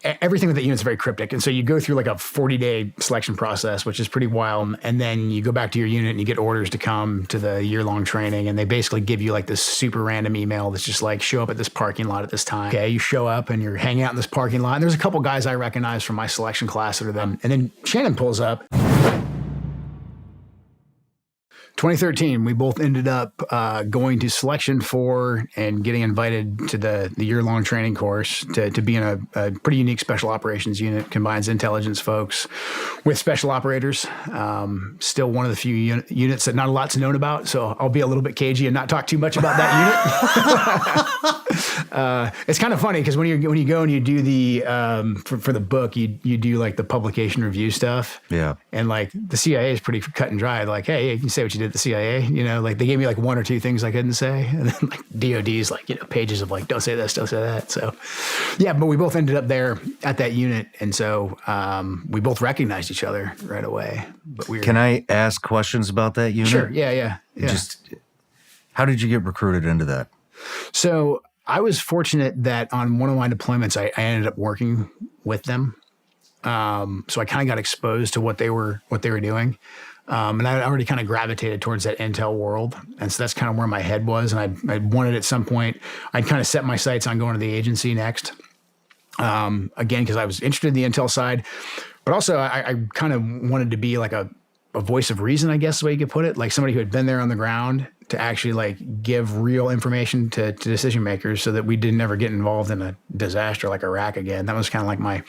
everything with the unit's very cryptic. And so you go through like a 40-day selection process, which is pretty wild. And then you go back to your unit and you get orders to come to the year-long training. And they basically give you like this super random email that's just like, show up at this parking lot at this time. Okay, you show up and you're hanging out in this parking lot. And there's a couple guys I recognize from my selection class that are them. And then Shannon pulls up. 2013, we both ended up going to Selection 4 and getting invited to the year-long training course to be in a pretty unique special operations unit. Combines intelligence folks with special operators. Still one of the few units that not a lot's known about, so I'll be a little bit cagey and not talk too much about that unit. It's kind of funny because when you go and you do the for the book, you do like the publication review stuff. Yeah. And like the CIA is pretty cut and dry. Like, hey, you can say what you did at the CIA. You know, like they gave me like one or two things I couldn't say, and then like DOD's like, you know, pages of like, don't say this, don't say that. So yeah, but we both ended up there at that unit, and so we both recognized each other right away. But Can I ask questions about that unit? Sure. Yeah. Just how did you get recruited into that? So I was fortunate that on one of my deployments, I ended up working with them. So I kind of got exposed to what they were doing. And I already kind of gravitated towards that intel world. And so that's kind of where my head was. And I wanted at some point, I'd kind of set my sights on going to the agency next. Again, because I was interested in the intel side, but also I kind of wanted to be like a voice of reason, I guess the way you could put it, like somebody who had been there on the ground to actually like give real information to decision makers so that we didn't ever get involved in a disaster like Iraq again. That was kind of like my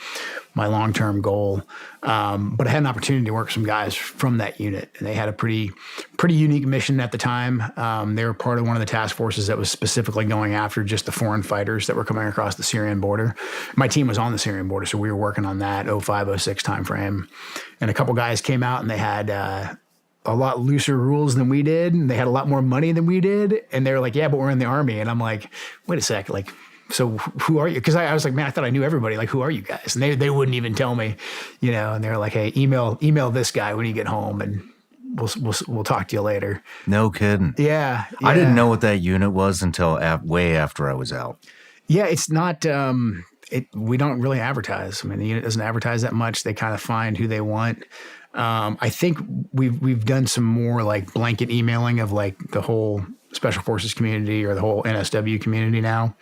long-term goal. But I had an opportunity to work with some guys from that unit, and they had a pretty unique mission at the time. They were part of one of the task forces that was specifically going after just the foreign fighters that were coming across the Syrian border. My team was on the Syrian border, so we were working on that 05, 06 timeframe. And a couple guys came out and they had a lot looser rules than we did, and they had a lot more money than we did. And they were like, yeah, but we're in the Army. And I'm like, wait a sec, like, so who are you? Because I was like, man, I thought I knew everybody. Like, who are you guys? And they wouldn't even tell me, you know. And they were like, hey, email this guy when you get home, and we'll talk to you later. No kidding. Yeah. I didn't know what that unit was until way after I was out. Yeah, it's not. We don't really advertise. I mean, the unit doesn't advertise that much. They kind of find who they want. I think we've done some more like blanket emailing of like the whole Special Forces community or the whole NSW community now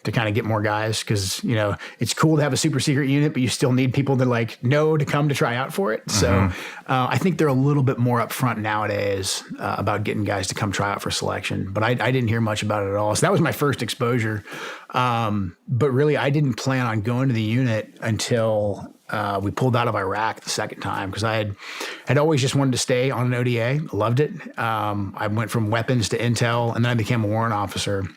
to kind of get more guys, because, you know, it's cool to have a super secret unit, but you still need people to like know to come to try out for it. So I think they're a little bit more upfront nowadays about getting guys to come try out for selection. But I didn't hear much about it at all. So that was my first exposure. But really, I didn't plan on going to the unit until we pulled out of Iraq the second time, because I had always just wanted to stay on an ODA. Loved it. I went from weapons to intel, and then I became a warrant officer.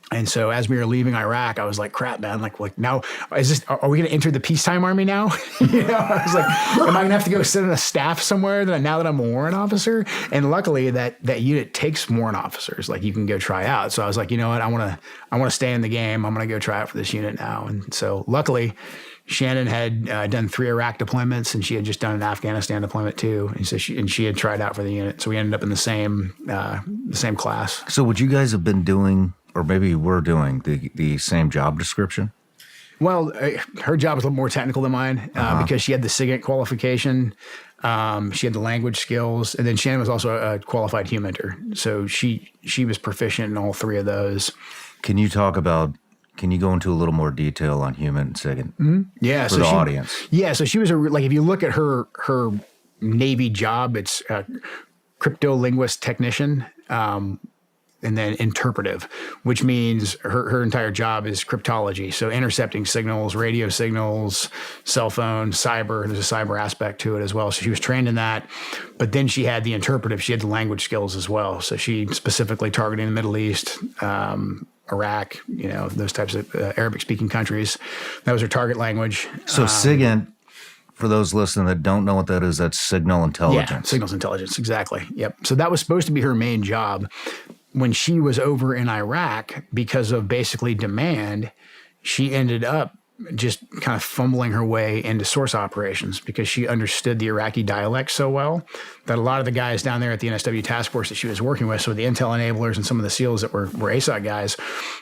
And so as we were leaving Iraq, I was like, crap, man, like now, are we going to enter the peacetime army now? You know, I was like, am I going to have to go sit on a staff somewhere now that I'm a warrant officer? And luckily that unit takes warrant officers. Like, you can go try out. So I was like, you know what, I want to stay in the game. I'm going to go try out for this unit now. And so luckily Shannon had done 3 Iraq deployments, and she had just done an Afghanistan deployment too. And so she had tried out for the unit. So we ended up in the same class. So would you guys have been doing, or maybe you were doing, the same job description? Well, her job was a little more technical than mine because she had the SIGINT qualification. She had the language skills, and then Shannon was also a qualified humenter. So she was proficient in all 3 of those. Can you go into a little more detail on human and SIGINT? Mm-hmm. Yeah, for the audience. Yeah, so she was like, if you look at her Navy job, it's cryptolinguist technician, and then interpretive, which means her entire job is cryptology. So intercepting signals, radio signals, cell phone, cyber. There's a cyber aspect to it as well. So she was trained in that. But then she had the interpretive. She had the language skills as well. So she specifically targeting the Middle East, Iraq, you know, those types of Arabic-speaking countries. That was her target language. So SIGINT, for those listening that don't know what that is, that's signal intelligence. Yeah, signals intelligence, exactly. Yep. So that was supposed to be her main job. When she was over in Iraq, because of basically demand, she ended up just kind of fumbling her way into source operations because she understood the Iraqi dialect so well that a lot of the guys down there at the NSW task force that she was working with, so the intel enablers and some of the SEALs that were ASOC guys,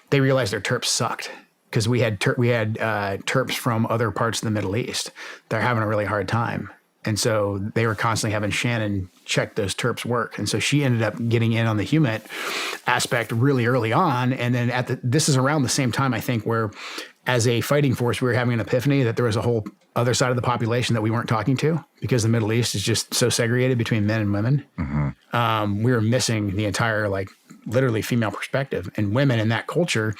they realized their terps sucked because we had Terps from other parts of the Middle East. They're having a really hard time. And so they were constantly having Shannon check those Terps work. And so she ended up getting in on the HUMINT aspect really early on. And then this is around the same time, I think, where as a fighting force, we were having an epiphany that there was a whole other side of the population that we weren't talking to, because the Middle East is just so segregated between men and women. Mm-hmm. We were missing the entire, like, literally female perspective. And women in that culture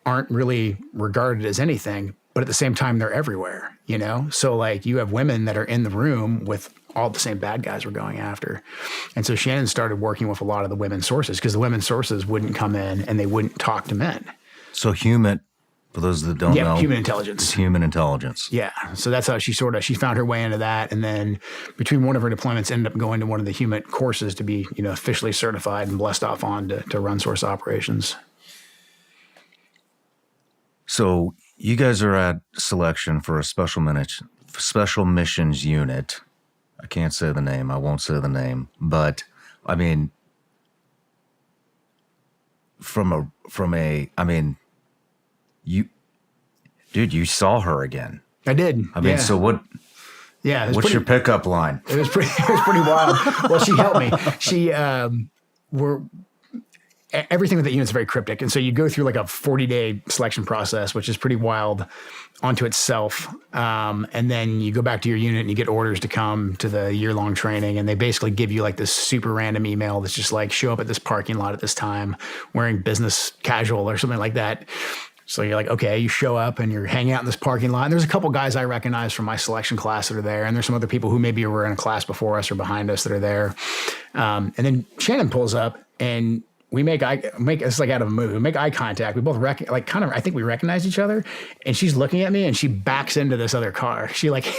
aren't really regarded as anything, but at the same time, they're everywhere, you know? So like you have women that are in the room with all the same bad guys we're going after. And so Shannon started working with a lot of the women's sources, because the women's sources wouldn't come in and they wouldn't talk to men. So HUMINT, for those that don't know. Human intelligence. It's human intelligence. Yeah. So that's how she found her way into that. And then between one of her deployments, ended up going to one of the HUMINT courses to be, you know, officially certified and blessed off on to run source operations. So you guys are at selection for a special missions unit. I can't say the name. I won't say the name. But I mean, you saw her again. I did. I mean, so what? Yeah. What's your pickup line? It was pretty wild. Well, she helped me. Everything with the unit's very cryptic. And so you go through like a 40-day selection process, which is pretty wild onto itself. And then you go back to your unit and you get orders to come to the year-long training. And they basically give you like this super random email that's just like, show up at this parking lot at this time wearing business casual or something like that. So you're like, okay, you show up and you're hanging out in this parking lot. And there's a couple guys I recognize from my selection class that are there. And there's some other people who maybe were in a class before us or behind us that are there. And then Shannon pulls up and it's like out of a movie. We make eye contact. We both I think we recognize each other. And she's looking at me and she backs into this other car. She taps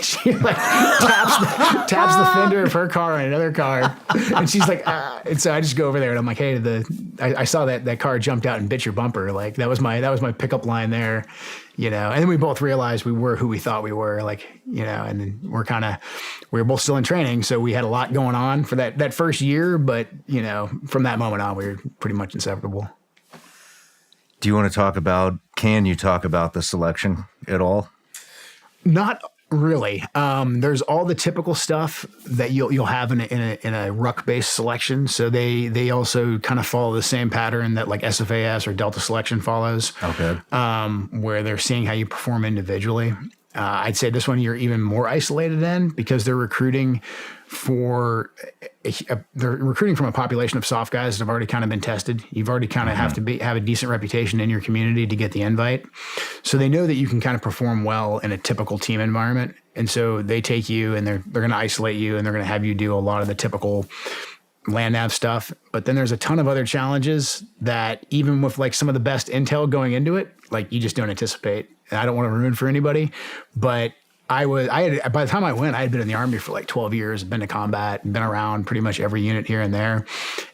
the fender of her car on another car. And she's like, ah. And so I just go over there and I'm like, hey, I saw that car jumped out and bit your bumper. Like that was my pickup line there, you know. And then we both realized we were who we thought we were, like, you know, and then we were both still in training. So we had a lot going on for that first year, but you know, from that moment on, we were pretty much inseparable. Can you talk about the selection at all? Not really. There's all the typical stuff that you'll have in a ruck-based selection. So they also kind of follow the same pattern that like SFAS or Delta Selection follows. Okay. Where they're seeing how you perform individually. I'd say this one you're even more isolated in, because they're recruiting from a population of soft guys that have already kind of been tested. You've already kind of have a decent reputation in your community to get the invite. So they know that you can kind of perform well in a typical team environment. And so they take you and they're going to isolate you and they're going to have you do a lot of the typical land nav stuff. But then there's a ton of other challenges that even with like some of the best intel going into it, like you just don't anticipate. And I don't want to ruin for anybody, but by the time I went, I had been in the Army for like 12 years, been to combat, been around pretty much every unit here and there.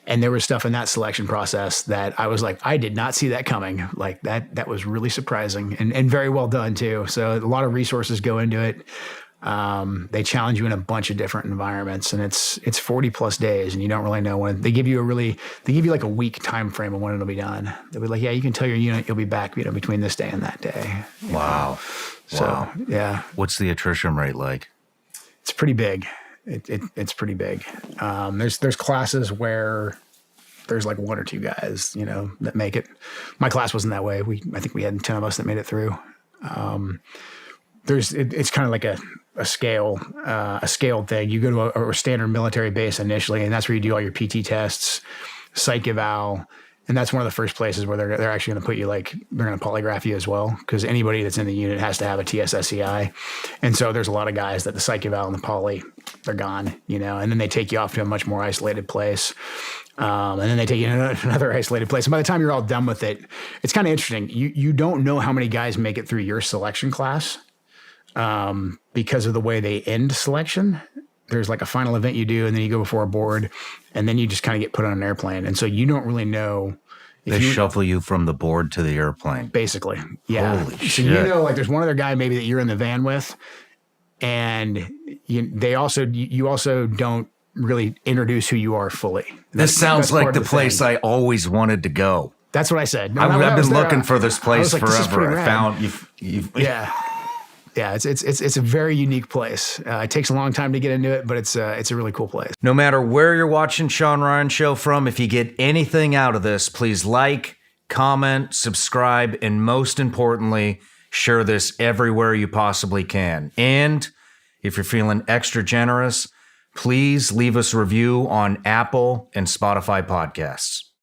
And there was stuff in that selection process that I was like, I did not see that coming. Like that was really surprising and very well done too. So a lot of resources go into it. They challenge you in a bunch of different environments, and it's 40 plus days, and you don't really know when. They give you like a week time frame of when it'll be done. They'll be like, yeah, you can tell your unit you'll be back, you know, between this day and that day. Wow. So yeah. What's the attrition rate like? It's pretty big. It's pretty big. There's classes where there's like one or two guys, you know, that make it. My class wasn't that way. I think we had 10 of us that made it through. It's kind of like a scaled thing. You go to a standard military base initially, and that's where you do all your PT tests, psych eval, and that's one of the first places where they're actually going to put you, like, they're going to polygraph you as well, because anybody that's in the unit has to have a TSSCI. And so there's a lot of guys that the psych eval and the poly, they're gone, you know, and then they take you off to a much more isolated place. And then they take you to another isolated place. And by the time you're all done with it, it's kind of interesting. You don't know how many guys make it through your selection class. Because of the way they end selection. There's like a final event you do, and then you go before a board, and then you just kind of get put on an airplane. And so you don't really know. They shuffle you from the board to the airplane. Basically. Yeah. Holy so shit. You know, like there's one other guy maybe that you're in the van with, and you also don't really introduce who you are fully. This sounds like the place I always wanted to go. That's what I said. No, I've been looking for this place like, this is pretty forever. I rad. found you've Yeah. Yeah, it's a very unique place. It takes a long time to get into it, but it's a really cool place. No matter where you're watching Sean Ryan Show from, if you get anything out of this, please like, comment, subscribe, and most importantly, share this everywhere you possibly can. And if you're feeling extra generous, please leave us a review on Apple and Spotify podcasts.